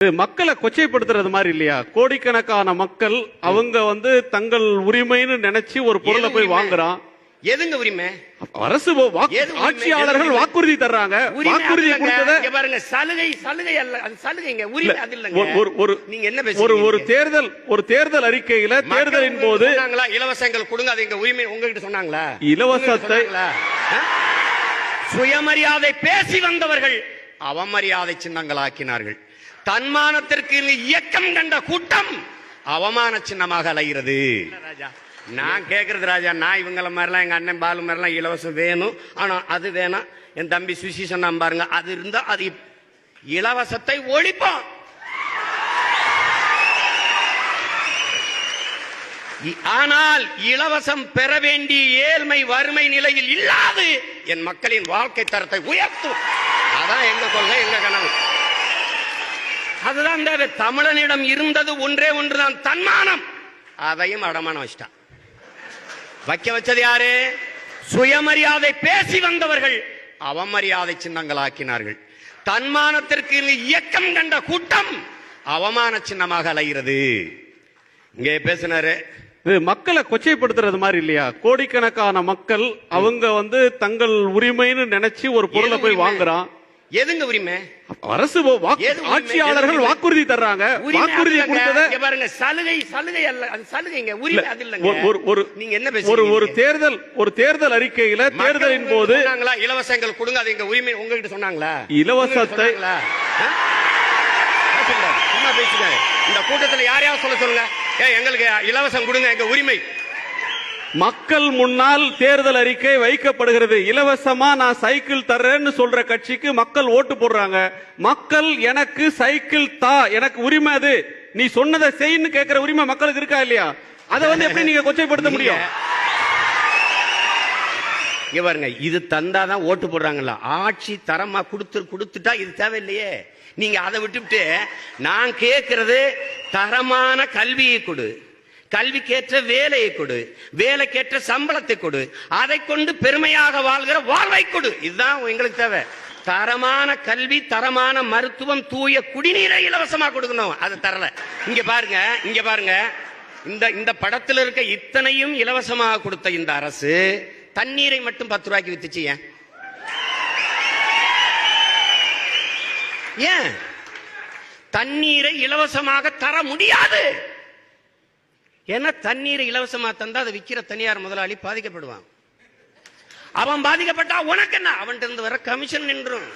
மக்களை கொச்சைப்படுத்துறது மாதிரி இல்லையா? கோடிக்கணக்கான மக்கள் அவங்க தங்கள் உரிமைன்னு நினைச்சு ஒரு பொருளை போய் வாங்குறான். எதுங்க உரிமை? அரசு ஆட்சியாளர்கள் வாக்குறுதி தர்றாங்க. வாக்குறுதி கொடுத்ததை பாருங்க. சலுகை சலுகை அல்ல, அது சலுகைங்க. உரிமை அது இல்லங்க. நீங்க என்ன பேசுறீங்க? ஒரு தேர்தல் அறிக்கையில தேர்தலின் போது இலவசங்கள் கொடுங்க, அது எங்க உரிமை உங்ககிட்ட சொன்னாங்களா? இலவசத்தை சுயமரியாதை பேசி வந்தவர்கள் அவமரியாதை சின்னங்களாக்கினார்கள். தன்மானத்திற்கு இயக்கம் கண்ட கூட்டம் அவமான சின்னமாக அலைகிறது. நான் கேட்கறது ராஜா, நான் இவங்கள மாதிரிலாம் எங்க அண்ணன் பாலு மாதிரிலாம் இலவசம் வேணும், ஆனா அது வேணாம். என் தம்பி சுசி சொன்னா பாருங்க, அது இருந்தா அது இலவசத்தை ஒழிப்போம். ஆனால் இலவசம் பெற வேண்டிய ஏழ்மை வறுமை நிலையில் இல்லாது என் மக்களின் வாழ்க்கை தரத்தை உயர்த்தும். அதான் எங்க கொள்கை, எங்க கனவு. அதுதான் தேவை. தமிழனிடம் இருந்தது ஒன்றே ஒன்றுதான், தன்மானம். அதையும் அடமானம் வச்சிட்டான். வைக்க வச்சது யாரு? சுயமரியாதை பேசி வந்தவர்கள் அவமரியாதை சின்னங்களாக்கினார்கள். தன்மானத்திற்கு இயக்கம் கண்ட கூட்டம் அவமான சின்னமாக அலைகிறது. இங்கே பேசினாரு. மக்களை கொச்சைப்படுத்துறது மாதிரி இல்லையா? கோடிக்கணக்கான மக்கள் அவங்க தங்கள் உரிமைன்னு நினைச்சு ஒரு பொருளை போய் வாங்குறான். எதுங்க உரிமை? அரசு ஆட்சியாளர்கள் வாக்குறுதி தர்றாங்க. வாக்குறுதி கொடுத்ததை பாருங்க. சலுகை சலுகை அல்ல, அது சலுகைங்க. உரிமை அது இல்லங்க. நீங்க என்ன பேசுறீங்க? ஒரு தேர்தல் அறிக்கையில தேர்தலின் போது இலவசங்கள் கொடுங்க, அது எங்க உரிமை உங்ககிட்ட சொன்னாங்களா? இலவசத்தை சும்மா பேசுங்க. இந்த கூட்டத்தில் யாரையாவது சொல்லுங்க, எங்களுக்கு இலவசம் கொடுங்க, எங்க உரிமை. மக்கள் முன்னால் தேர்தல் அறிக்கை வைக்கப்படுகிறது. இலவசமா நான் சைக்கிள் தர்றேன்னு சொல்ற கட்சிக்கு மக்கள் ஓட்டு போடுறாங்க. மக்கள் எனக்கு சைக்கிள் தா, எனக்கு உரிமை, அது நீ சொன்னதை செய்யு கேட்கிற உரிமை மக்களுக்கு இருக்கா இல்லையா? அதை எப்படி நீங்க கொச்சைப்படுத்த முடியும்? பாருங்க, இது தந்தாதான் ஓட்டு போடுறாங்களா? ஆட்சி தரமா கொடுத்துட்டா இது தேவையில்லையே. நீங்க அதை விட்டுவிட்டு நான் கேட்கிறது தரமான கல்வியை கொடு, கல்விக்கேற்ற வேலையை கொடு, வேலைக்கேற்ற சம்பளத்தை கொடு, அதை கொண்டு பெருமையாக வாழ்கிற வாழ்வை கொடு. இதுதான் எங்களுக்கு தேவை. தரமான கல்வி, தரமான மருத்துவம், தூய குடிநீரை இலவசமா கொடுக்கணும். அது தரல. இங்க பாருங்க, இந்த படத்தில் இருக்க இத்தனையும் இலவசமாக கொடுத்த இந்த அரசு தண்ணீரை மட்டும் 10 ரூபாய்க்கு வித்துச்சு. ஏன் தண்ணீரை இலவசமாக தர முடியாது? ஏன்னா தண்ணீரை இலவசமா தந்தா அதை விற்கிற தனியார் முதலாளி பாதிக்கப்படுவான். அவன் பாதிக்கப்பட்டா உனக்கு என்ன? அவன் இருந்து வர கமிஷன் நின்றும்.